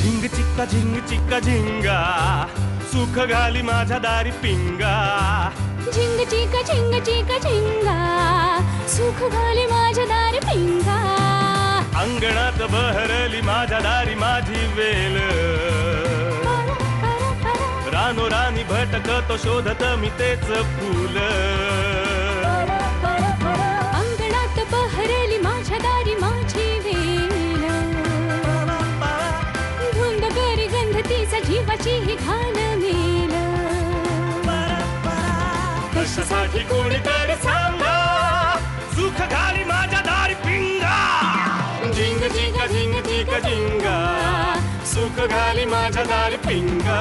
झिंग चिक्का झिंगा सुख घाली माझ्या दारी पिंगा झिंग चिका झिंगा सुख घाली माझ्या दारी पिंगा अंगणात बहरली माझ्या दारी माझी वेल रानो रानी भटकतो शोधत मी तेच फूल अंगणात बहरली माझ्या दारी माझी वेल धुंद करी गंध तिचा जीवाची ही घाल मेल कशासाठी कोणीतरी सांगा सुख घाली माझ्या दारी पिंगा झिंग चिक्का झिंगा सुख घाली माझ्या दारी पिंगा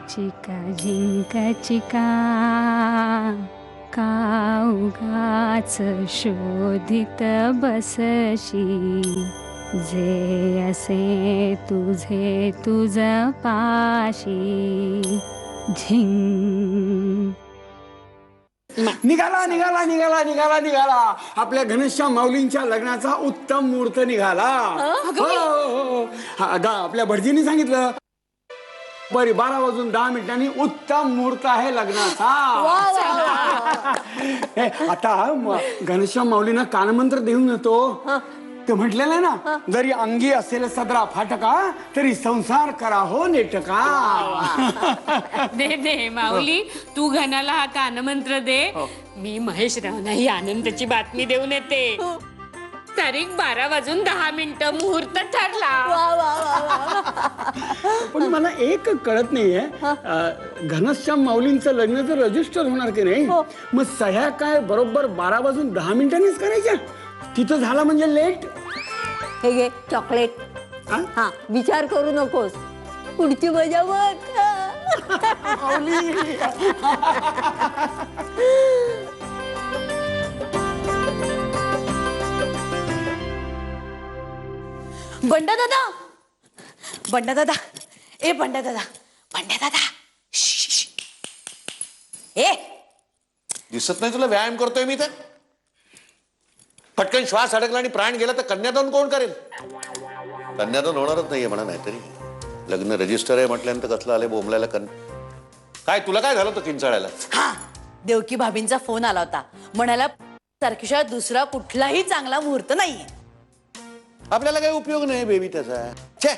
चिका झिंका चिका का उगाच शोधित बसशी जे असे तुझे तुझ पाशी झिंग निघाला निघाला निघाला निघाला निघाला आपल्या घनश्याम माऊलींच्या लग्नाचा उत्तम मुहूर्त निघाला. आपल्या भटजींनी सांगितलं बरी 12 वाजून 10 मिनिटांनी उत्तम मुहूर्त आहे लग्नाचा. आता घनश्याम माऊलींना कानमंत्र देऊन येतो ते म्हटलेलं ना जरी अंगी असेल सदरा फाटका तरी संसार करा हो नेटका. दे दे माऊली तू घनाला हा कानमंत्र दे. मी महेश रावना ही आनंदाची बातमी देऊन येते. तारीख 12 वाजून 10 मिनिटं मुहूर्त ठरला. पण मला एक कळत नाहीये घनश्याम माऊलींचं लग्न जर रजिस्टर होणार की नाही मग सह्या काय बरोबर 12 वाजून 10 मिनिटांनीच करायच्या. तिथं झाला म्हणजे लेट. हे घे चॉकलेट. हा विचार करू नकोस पुढची मजा बघ. बंडा दादा बंडा दादा ए बंडा दादा बंडा दादा ए दिसत नाही तुला व्यायाम करतोय मी तर. पटकन श्वास अडकला आणि प्राण गेला तर कन्यादान कोण करेल. कन्यादान होणारच नाहीये म्हणा. नाहीतरी लग्न रजिस्टर आहे म्हटल्यानंतर कसलं आले बोंबलायला काय तुला काय झालं होतं किंचाळ्याला. हा देवकी भाभींचा फोन आला होता म्हणाला तारखेशिवाय दुसरा कुठलाही चांगला मुहूर्त नाहीये. आपल्याला काही उपयोग नाही बेबी त्याचा. छे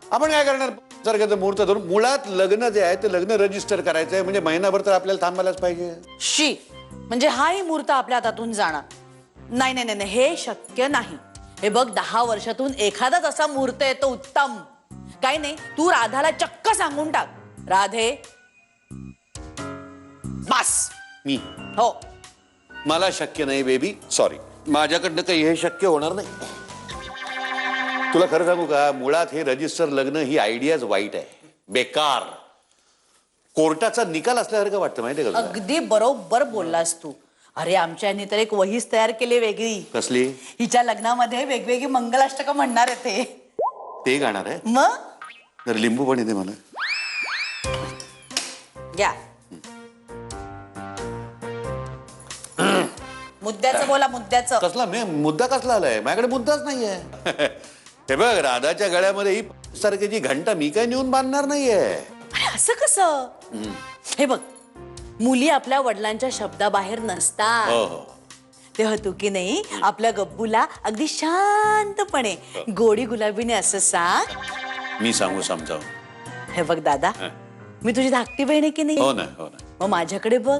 आपण काय करणार सारख्याचं मुहूर्त धरून. मुळात लग्न जे आहे ते लग्न रजिस्टर करायचं आहे म्हणजे महिनाभर तर आपल्याला थांबायलाच पाहिजे. शी म्हणजे हाही मुहूर्त आपल्या हातातून जाणार. नाही नाही नाही हे शक्य नाही. हे बघ 10 वर्षातून एखादाच असा मुहूर्त येतो उत्तम. काही नाही तू राधाला चक्क सांगून टाक राधे बस. मी हो मला शक्य नाही बेबी सॉरी. माझ्याकडनं काही हे शक्य होणार नाही. तुला खरं सांगू का मुळात हे रजिस्टर लग्न ही आयडियाच वाईट आहे. बेकार कोर्टाचा निकाल असल्यासारखं वाटतं माहितीये का. अगदी बरोबर बोललास तू. अरे आमच्या यांनी तर एक वहीच तयार केली वेगळी. कसली. हिच्या लग्नामध्ये वेगवेगळी मंगलाष्टक म्हणणार आहे ते गाणार आहे. मग तर लिंबू पण येते मला. घ्या मुद्द्याचं बोला मुद्द्याचं. कसला मुद्दा कसला आलाय. माझ्याकडे मुद्दाच नाहीये. हे बघ राधाच्या गळ्यामध्ये ही सारखी घंटा मी काय नेऊन बांधणार नाहीये. अरे असं कसं. हे बघ मुली आपल्या वडिलांच्या शब्दाबाहेर नसतात. तेव्हा तू की नाही आपल्या गब्बूला अगदी शांतपणे गोडी गुलाबीने असं सांग. मी सांगू समजावून. हे बघ दादा मी तुझी धाकटी बहीण आहे की नाही. हो ना हो ना. मग माझ्याकडे बघ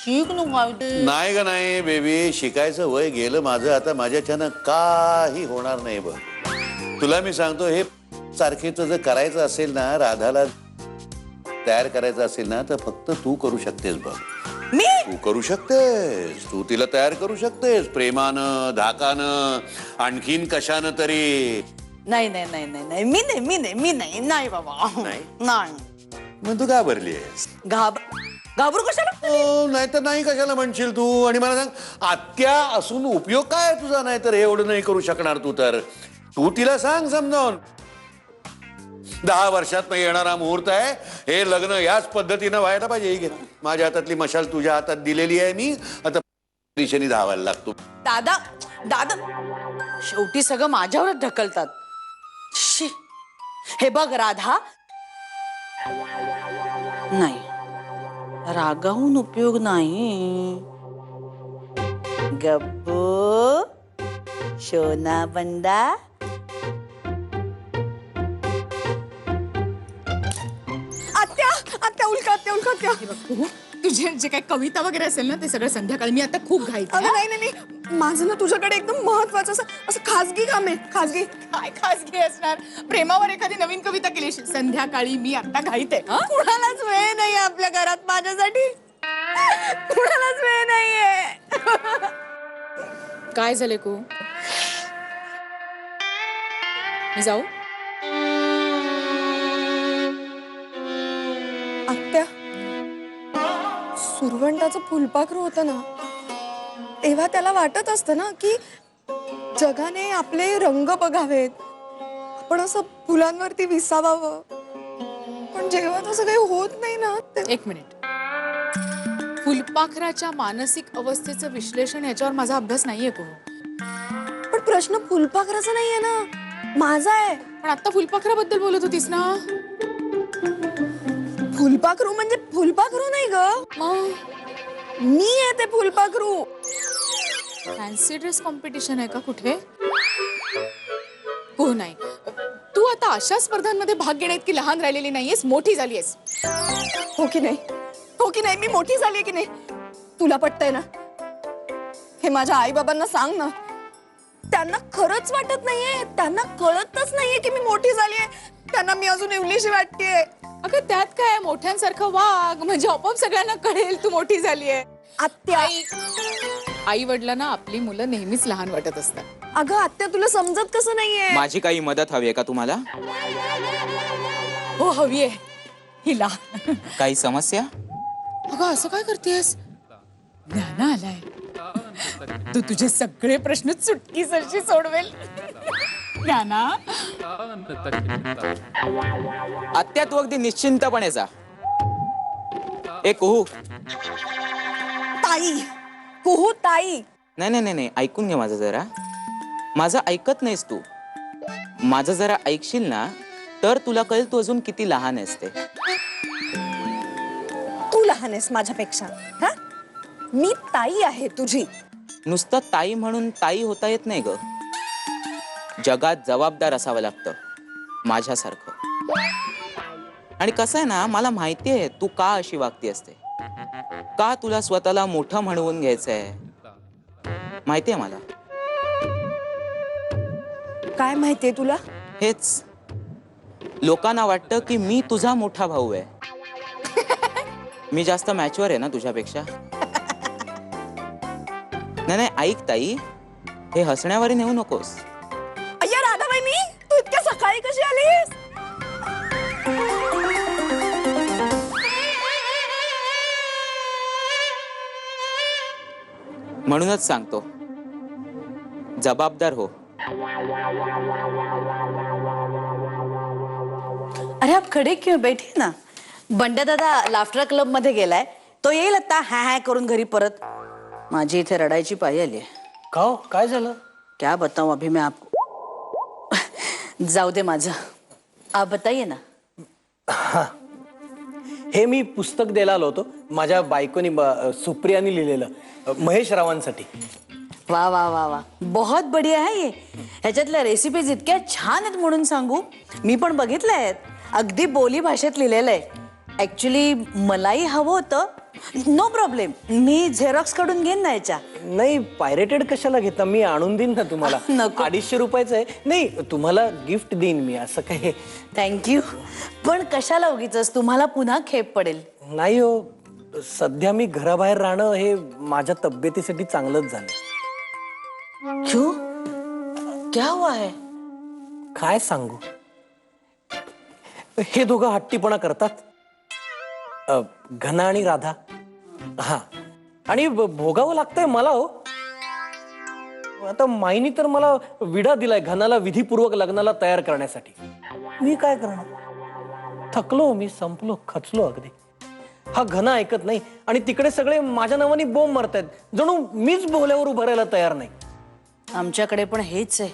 शिक नाही का नाही बेबी. शिकायचं वय गेलं माझं आता. माझ्याच्यानं काही होणार नाही बघ. तुला मी सांगतो हे सारखेच जर करायचं असेल ना राधाला तयार करायचं असेल ना तर फक्त तू करू शकतेस बघ. मी तू करू शकतेस. तू तिला तयार करू शकतेस प्रेमानं धाकानं आणखीन कशानं तरी. नाही नाही नाही नाही नाही मी नाही मी नाही मी नाही नाही बाबा नाही. मग तू घाबरली आहेस. घाबरू कशाला. नाही तर नाही कशाला म्हणशील तू. आणि मला सांग आत्या असून उपयोग काय तुझा. नाही तर एवढं नाही करू शकणार तू तर. तू तिला सांग समजावून 10 वर्षात येणारा मुहूर्त आहे. हे लग्न याच पद्धतीनं व्हायला पाहिजे. माझ्या हातातली मशाल तुझ्या हातात दिलेली आहे मी. आता दिशेने धावायला लागतो. दादा दादा शेवटी सगळं माझ्यावरच ढकलतात. शी हे बघ राधा, नाही, रागावून उपयोग नाही. गप्पू शोना बंदा, आत्या आत्या उलका आत्या उलका आत्या. तुझे जे काही कविता वगैरे असेल ना ते सगळं संध्याकाळी. मी आता खूप घाईत आहे. नाही नाही नाही, माझं ना तुझ्याकडे एकदम महत्वाचं असं खासगी काम आहे. खासगी काय खासगी असणार? प्रेमावर एखादी नवीन कविता केली संध्याकाळी. मी आता घाईत आहे. कुणालाच वेळ नाही आपल्या घरात माझ्यासाठी. कुणालाच वेळ नाहीये. काय झाले को? मी जाऊ? आत्या, सुरवंटाचं फुलपाखरू होतं ना, तेव्हा त्याला वाटत असतं ना की जगाने आपले रंग बघावेत, आपण असं फुलांवरती विसावावं. पण जेव्हा तसं काही होत नाही ना. एक मिनिट. फुलपाखराच्या मानसिक अवस्थेचं विश्लेषण याच्यावर माझा अभ्यास नाहीये को. पण प्रश्न फुलपाखराचा नाहीये ना, माझा आहे. पण आता फुलपाखराबद्दल बोलत होतीस ना. फुलपाखरू म्हणजे फुलपाखरू नाही ग, मी आहे ते फुलपाखरू. फॅन्सी ड्रेस कॉम्पिटिशन आहे का कुठे? हो नाही, तू आता अशा स्पर्धांमध्ये भाग घेण्यात की लहान राहिलेली नाहीयेस, मोठी झालीयस. हो की नाही? हो की नाही? मी मोठी झाली की नाही? तुला पटतंय ना? हे माझ्या आई बाबांना सांग ना. त्यांना खरंच वाटत नाहीये, त्यांना कळतच नाहीये की मी मोठी झालीये. त्यांना मी अजून एवढीशी वाटतेय. अगं त्यात काय, मोठ्यांसारखं वाग, म्हणजे आपोआप सगळ्यांना कळेल तू मोठी झालीये. आत्या, आई वडिलांना आपली मुलं नेहमीच लहान वाटत असतात. अगं आत्या, तुला समजत कसं नाहीये? माझी काही मदत हवी आहे का तुम्हाला? हो हवी आहे. हिला काही समस्या? अगं असं काय करतेस? ज्ञाना आलाय, तू तुझे सगळे प्रश्न चुटकी सरशी सोडवेल. ज्ञाना, आत्या तू अगदी निश्चिंतपणे जा. ए कुहू. ताई, कुहू ताई. नाही नाही नाही नाही, ऐकून घे माझं जरा. माझं ऐकत नाहीस तू. माझं जरा ऐकशील ना तर तुला कळेल तू अजून किती लहान आहेस ते. तू लहान आहेस माझ्यापेक्षा. हा, मी ताई आहे तुझी. नुसतं ताई म्हणून ताई होता येत नाही ग. जगात जबाबदार असावं लागतं माझ्यासारखं. आणि कसं आहे ना, मला माहिती आहे तू का अशी वागती असते, का तुला स्वतःला मोठं म्हणवून घ्यायचंय. माहिती आहे मला. काय माहितीये तुला? हेच, लोकांना वाटतं की मी तुझा मोठा भाऊ आहे. मी जास्त मॅच्युअर आहे ना तुझ्यापेक्षा. नाही नाही, ऐक ताई, हे हसण्यावर नेऊ नकोस. अय्या राधाबाई, तू इतक्या सकाळी कशी आलीस? म्हणूनच सांगतो, जबाबदार हो. अरे आप खडे क्यों, बैठे ना. बंड्या दादा लाफ्टर क्लब मध्ये गेलाय, तो येईल आता हॅ करून घरी परत. माझी इथे रडायची पाळी आली आहे. का हो? काय झालं? क्या बताऊं अभी मैं आपको. जाऊ दे माझं, आप बताइए ना. हे मी पुस्तक द्यायला आलो होतो, माझ्या बायकोनी सुप्रियानी लिहिलेलं, महेश रावांसाठी. वा वा वा वा, बहुत बढ़िया है ये. ह्याच्यातल्या रेसिपीज इतक्या छान आहेत म्हणून सांगू, मी पण बघितल्या आहेत. अगदी बोली भाषेत लिहिलेलं आहे. ऍक्च्युली मलाही हवं होतं. नो प्रॉब्लेम, मी झेरॉक्स कडून घेईन ना याच्या. नाही, पायरेटेड कशाला घेता, मी आणून देईन ना तुम्हाला. नको. 250 रुपयाचं आहे. नाही, तुम्हाला गिफ्ट देईन मी, असं काय. थँक्यू. पण कशाला उगीच, तुम्हाला पुन्हा खेप पडेल. नाही हो, सध्या मी घराबाहेर राहणं हे माझ्या तब्येतीसाठी चांगलंच झालं. क्यों, क्या हुआ है? काय सांगू, हे दोघं हट्टीपणा करतात, घना आणि राधा. हा, आणि भोगावं लागतंय मला हो. आता माईनी तर मला विडा दिलाय घनाला विधिपूर्वक लग्नाला तयार करण्यासाठी. मी काय करणार, थकलो मी, संपलो, खचलो अगदी. हा घना ऐकत नाही आणि तिकडे सगळे माझ्या नावाने बोंब मारतायत, जणू मीच बोल्यावर उभं राहायला तयार नाही. आमच्याकडे पण हेच आहे.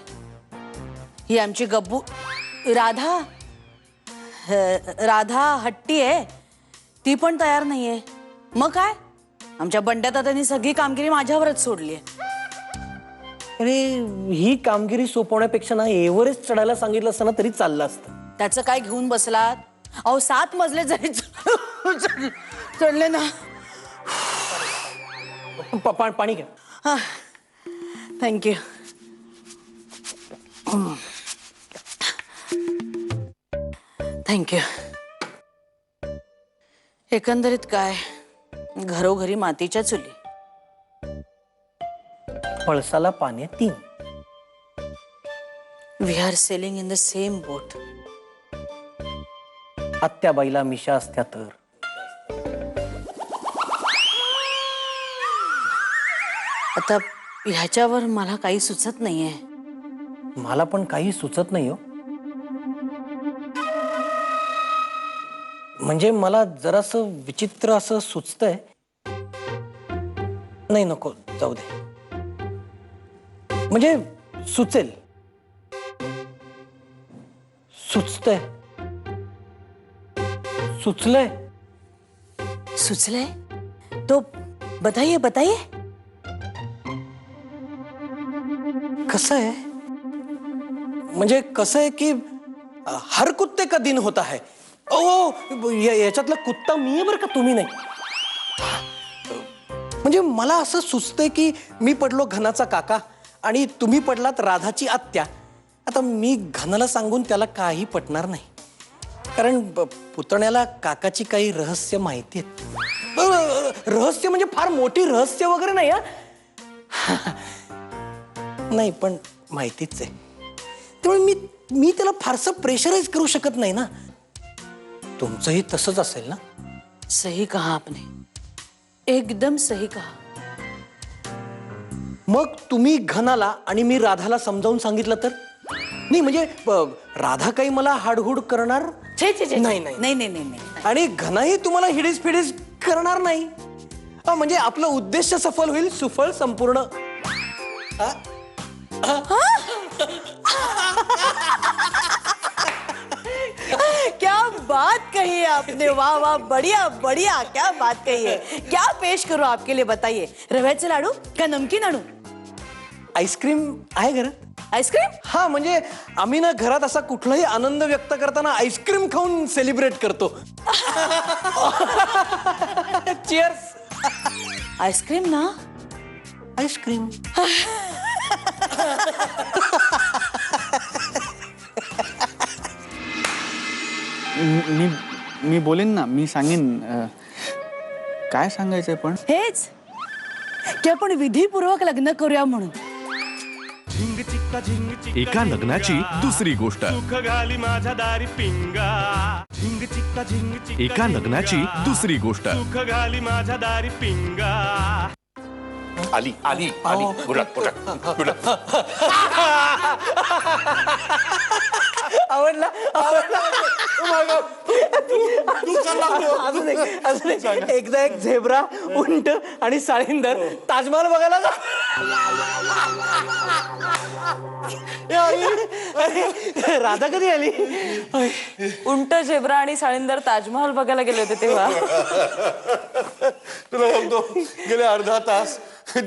ही आमची गब्बू राधा, राधा हट्टी आहे, ती पण तयार नाहीये. मग काय, आमच्या बंड्या दादांनी सगळी कामगिरी माझ्यावरच सोडली आहे. अरे ही कामगिरी सोपवण्यापेक्षा ना एव्हरेस्ट चढायला सांगितलं असतं ना तरी चाललं असतं. त्याचं काय घेऊन बसलात? अहो 7 मजले जरी चढले ना. पाणी घ्या. थँक्यू. थँक्यू. एकंदरीत काय, घरोघरी मातीच्या चुली. पळसाला पाने 3. We are sailing in the same boat. आत्याबाईला मिशा असत्या तर. आता ह्याच्यावर मला काही सुचत नाहीये. मला पण काही सुचत नाही हो. म्हणजे मला जरासं विचित्र असं सुचतंय. नाही नको, जाऊ दे. म्हणजे सुचेल, सुचतंय, सुचलंय. सुचलंय तो बताइए बताइए. कसं आहे, म्हणजे कसं आहे की हर कुत्ते का दिन होता है. ओ याच्यातला कुत्ता मी आहे बरं का, तुम्ही नाही. म्हणजे मला असं सुचतंय की मी पडलो घनाचा काका आणि तुम्ही पडलात राधाची आत्या. आता मी घनाला सांगून त्याला काही पटणार नाही, कारण पुतण्याला काकाची काही रहस्य माहिती आहेत. रहस्य म्हणजे फार मोठी रहस्य वगैरे नाही हा. नाही पण माहितीच आहे. त्यामुळे मी त्याला फारसं प्रेशराईज करू शकत नाही ना. तुमचंही तसंच असेल ना. सही कहा आपने, एकदम सही कहा. मग तुम्ही घनाला आणि मी राधाला समजावून सांगितलं तर. नाही म्हणजे राधा काही मला हाडहूड करणार नाही. नाही नाही नाही. आणि घनाही तुम्हाला हिडीस फिडीस करणार नाही. म्हणजे आपलं उद्देश सफल होईल, सुफळ संपूर्ण. क्या बात कही है आपने, वाह वाह, बढ़िया बढ़िया, क्या बात कही है. क्या पेश करूं आपके लिए, बताइए. रव्याचे लाडू का नमकीन आणू? आईस्क्रीम आहे घरात? आईस्क्रीम? हा म्हणजे आम्ही ना घरात असा कुठलाही आनंद व्यक्त करताना आईस्क्रीम खाऊन सेलिब्रेट करतो. चिअर्स. आईस्क्रीम ना. आईस्क्रीम. मी बोलेन ना, मी सांगेन. काय सांगायचंय पण हेच की आपण विधिपूर्वक लग्न करूया म्हणून. झिंग चिक्का झिंग चिक्का एका लग्नाची दुसरी गोष्ट. सुख घाली माझ्या दारी पिंगा. झिंग चिक्का झिंग चिक्का एका लग्नाची दुसरी गोष्ट. सुख घाली माझ्या दारी पिंगा. आली आली आली. बुडात. आवडला अजून एक. एकदा एक झेब्रा, उंट आणि साळींदर ताजमहल बघायला जा. राधा कधी आली? उंट, झेब्रा आणि साळींदर ताजमहल बघायला गेले होते तेव्हा. तुला सांगतो गेले अर्धा तास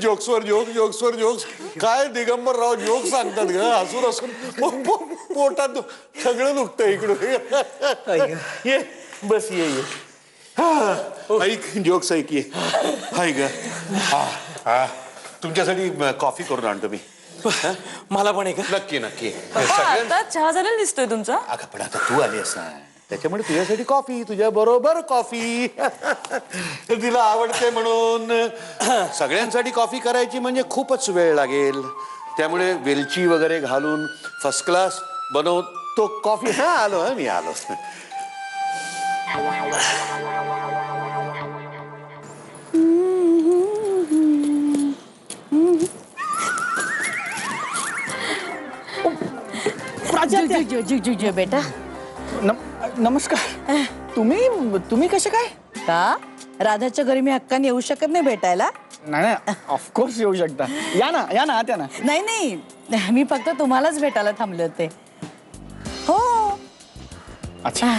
जोक्सवर जोक्स. काय दिगंबर राव जोक सांगतात ग. हसून पोटात सगळं दुखतं इकडून. ये बस ये. ऐक जोक्स ऐक ये. हाय ग. तुमच्यासाठी कॉफी करून आणतो मी. मला पण एक. नक्की नक्की. आता चहा झालेला दिसतोय तुमचा. अगं पण आता तू आलीस ना, त्याच्यामुळे तुझ्यासाठी कॉफी, तुझ्या बरोबर कॉफी. तिला आवडते म्हणून. सगळ्यांसाठी कॉफी करायची म्हणजे खूपच वेळ लागेल. त्यामुळे वेलची वगैरे घालून फर्स्ट क्लास बनवतो कॉफी. हा आलो मी आलो. बेटा नमस्कार. तुम्ही कसे काय? का राधाच्या घरी मी हक्काने येऊ शकत नाही भेटायला? नाही ऑफकोर्स येऊ शकता. या ना आत्या ना. नाही मी फक्त तुम्हालाच भेटायला थांबले होते. हो. अच्छा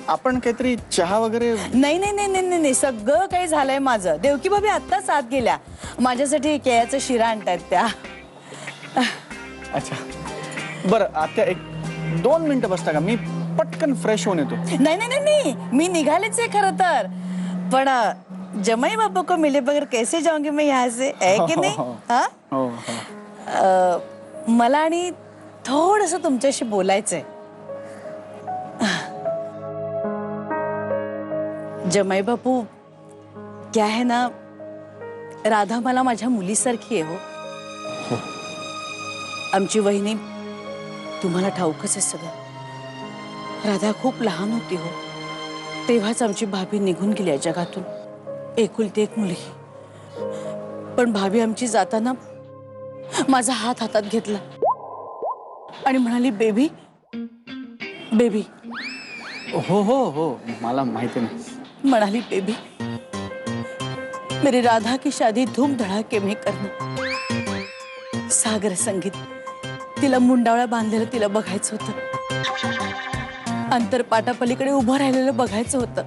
आपण काहीतरी चहा वगैरे. नाही नाही नाही नाही नाही, सगळं काही झालंय माझं. देवकी भाभी आत्ताच आत गेल्या. माझ्यासाठी केळ्याचा शिरा आणतायत त्या. अच्छा बरं आत्या, एक 2 मिनिटं बसता का? मी पटकन फ्रेश होऊन येतो. नाही नाही नाही नाही, मी निघालेच आहे खरं तर. पण जमाई बाबू को मिले बगैर कैसे जाऊंगी मैं यहाँ से, है की नाही? हा? हो मला आणि थोडंसं तुमच्याशी बोलायचंय. जमाई बापू, क्या है ना, राधा मला माझ्या मुलीसारखी आहे हो. आमची वहिनी तुम्हाला ठाऊकच आहे सगळं. राधा खूप लहान होती हो, तेव्हाच आमची भाभी निघून गेली या जगातून. एकुलती एक मुलगी. पण भाभी आमची जाताना माझा हात हातात घेतला आणि म्हणाली, बेबी बेबी. हो हो हो, मला माहिती नाही. म्हणाली, बेबी मेरी राधा की शादी धूम धड़ाके में करना. सागर संगीत, तिला मुंडावळ्या बांधलेलं तिला बघायचं होतं. अंतरपाटापलीकडे उभं राहिलेलं बघायचं होतं.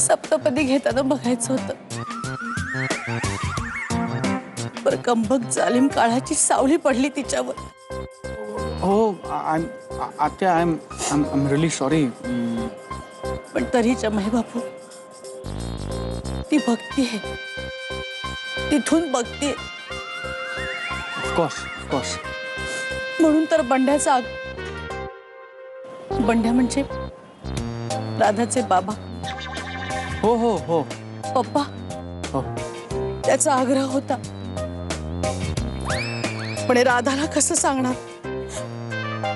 सप्तपदी घेताना बघायचं होतं. पर कंबक जालिम काळाची सावली पडली तिच्यावर. हो आत्या, आय एम रिअली सॉरी. पण तरी जमाई बापू, ती बघती आहे, तिथून बघते. ऑफकोर्स. म्हणून तर बंड्याचा बंड्या म्हणजे राधाचे बाबा. हो हो हो, पप्पा. हो. त्याचा आग्रह होता. पण हे राधाला कसं सांगणार?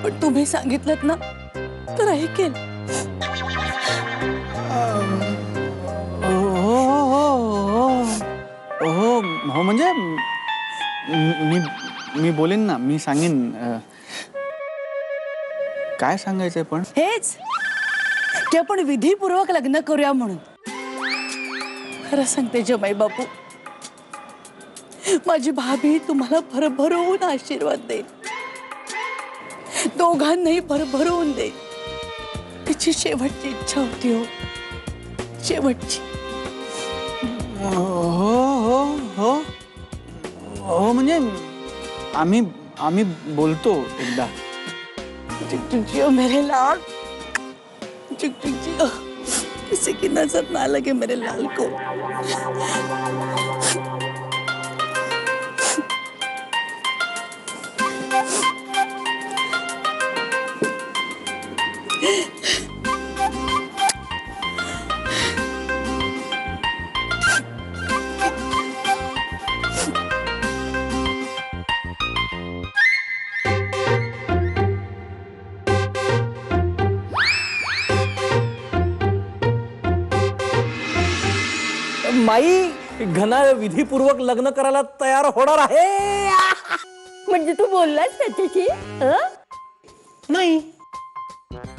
पण तुम्ही सांगितलं ना तर ऐकेल. हो म्हणजे मी बोलेन ना, मी सांगेन. काय सांगायचंय पण? हेच की आपण विधीपूर्वक लग्न करूया म्हणून. खरं सांगते जमाई बापू, माझी भाभी तुम्हाला भरभरून आशीर्वाद देईल. दोघांनाही भरभरून देईल. तिची शेवटची इच्छा होती हो, शेवटची. हो हो हो हो, म्हणजे आम्ही बोलतो एकदा. जियो मेरे लाल, जियो, किसी की नजर ना लगे मेरे लाल को. माई, घना विधीपूर्वक लग्न करायला तयार होणार आहे. म्हणजे तू बोललास त्याच्याशी? नाही.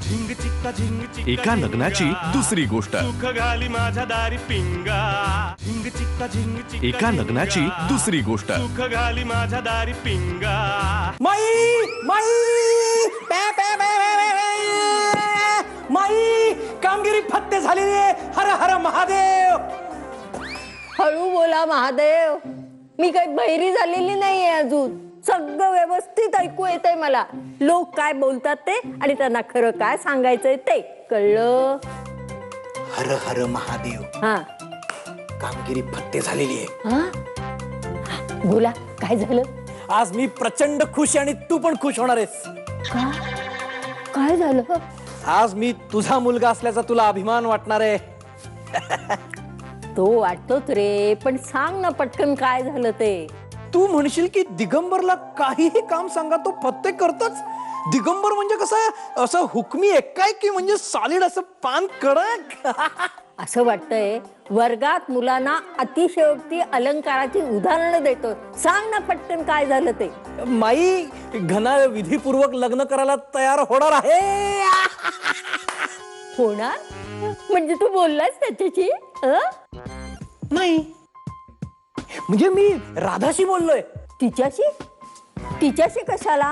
झिंग चिक्का झिंग चिक्का एका लग्नाची दुसरी गोष्ट. सुख घाली माझ्या दारी पिंगा. झिंग चिक्का झिंग चिक्का एका लग्नाची दुसरी गोष्ट. सुख घाली माझ्या दारी पिंगा. माई माई माई, कामगिरी फत्ते झालेली आहे. हर हर महादेव. हळू बोला महादेव, मी काही बहिरी झालेली नाहीये अजून. सगळं व्यवस्थित ऐकू येतंय मला. लोक काय बोलतात ते आणि त्यांना खरं काय सांगायचंय ते कळलं. हर हर महादेव. हा, कामगिरी फत्ते झालेली आहे. हा बोला, काय झालं? आज मी प्रचंड खुश आणि तू पण खुश होणार आहेस. का? काय झालं? आज मी तुझा मुलगा असल्याचा तुला अभिमान वाटणार आहे. तो वाटतोच रे, पण सांग ना पटकन काय झालं ते. तू म्हणशील की दिगंबरला काहीही काम सांगा तो फत्ते करतोच. दिगंबर म्हणजे कसं, असं हुकमी एकाएकी, म्हणजे सॉलिड असं पान कडक. असं वाटतंय वर्गात मुलांना अतिशयोक्ती अलंकाराची उदाहरणं देतो. सांग ना पटकन काय झालं ते. माई, घना विधीपूर्वक लग्न करायला तयार होणार आहे. होणार? म्हणजे तू बोललास त्याच्याशी? नाही, म्हणजे मी राधाशी बोललोय. तिच्याशी? तिच्याशी कशाला?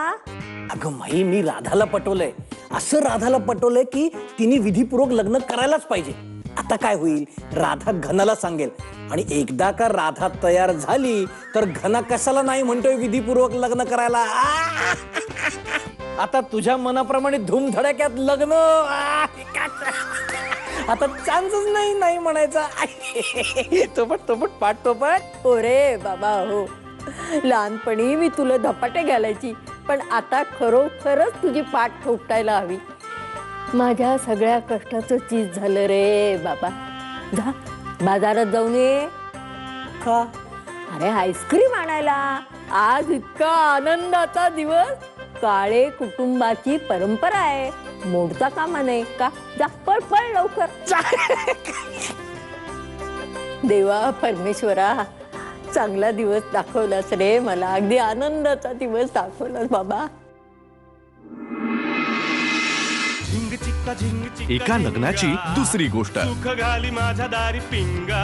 अगं माई, मी राधाला पटवलंय असं राधाला पटवलंय की तिने विधीपूर्वक लग्न करायलाच पाहिजे. आता काय होईल, राधा घनाला सांगेल आणि एकदा का राधा तयार झाली तर घना कशाला नाही म्हणतोय विधीपूर्वक लग्न करायला. आता तुझ्या मनाप्रमाणे धूमधडाक्यात लग्न. आता चान्सच नाही नाही म्हणायचा. तोपट पाठ तोपट. हो रे बाबा हो, लहानपणी मी तुला धपाटे घालायची, पण आता खरोखरच तुझी पाठ ठोकटायला हवी. माझ्या सगळ्या कष्टाचं चीज झालं रे बाबा. जा बाजारात जाऊन ये. का? अरे आईस्क्रीम आणायला. आज इतका आनंदाचा दिवस. काळे कुटुंबाची परंपरा आहे, मोडता कामा नये का. जा पळ पळ लवकर. देवा परमेश्वरा, चांगला दिवस दाखवलास रे मला. अगदी आनंदाचा दिवस दाखवलास बाबा. झिंग चिक्का झिंग चिक्का एका लग्नाची दुसरी गोष्ट. सुख घाली माझ्या दारी पिंगा.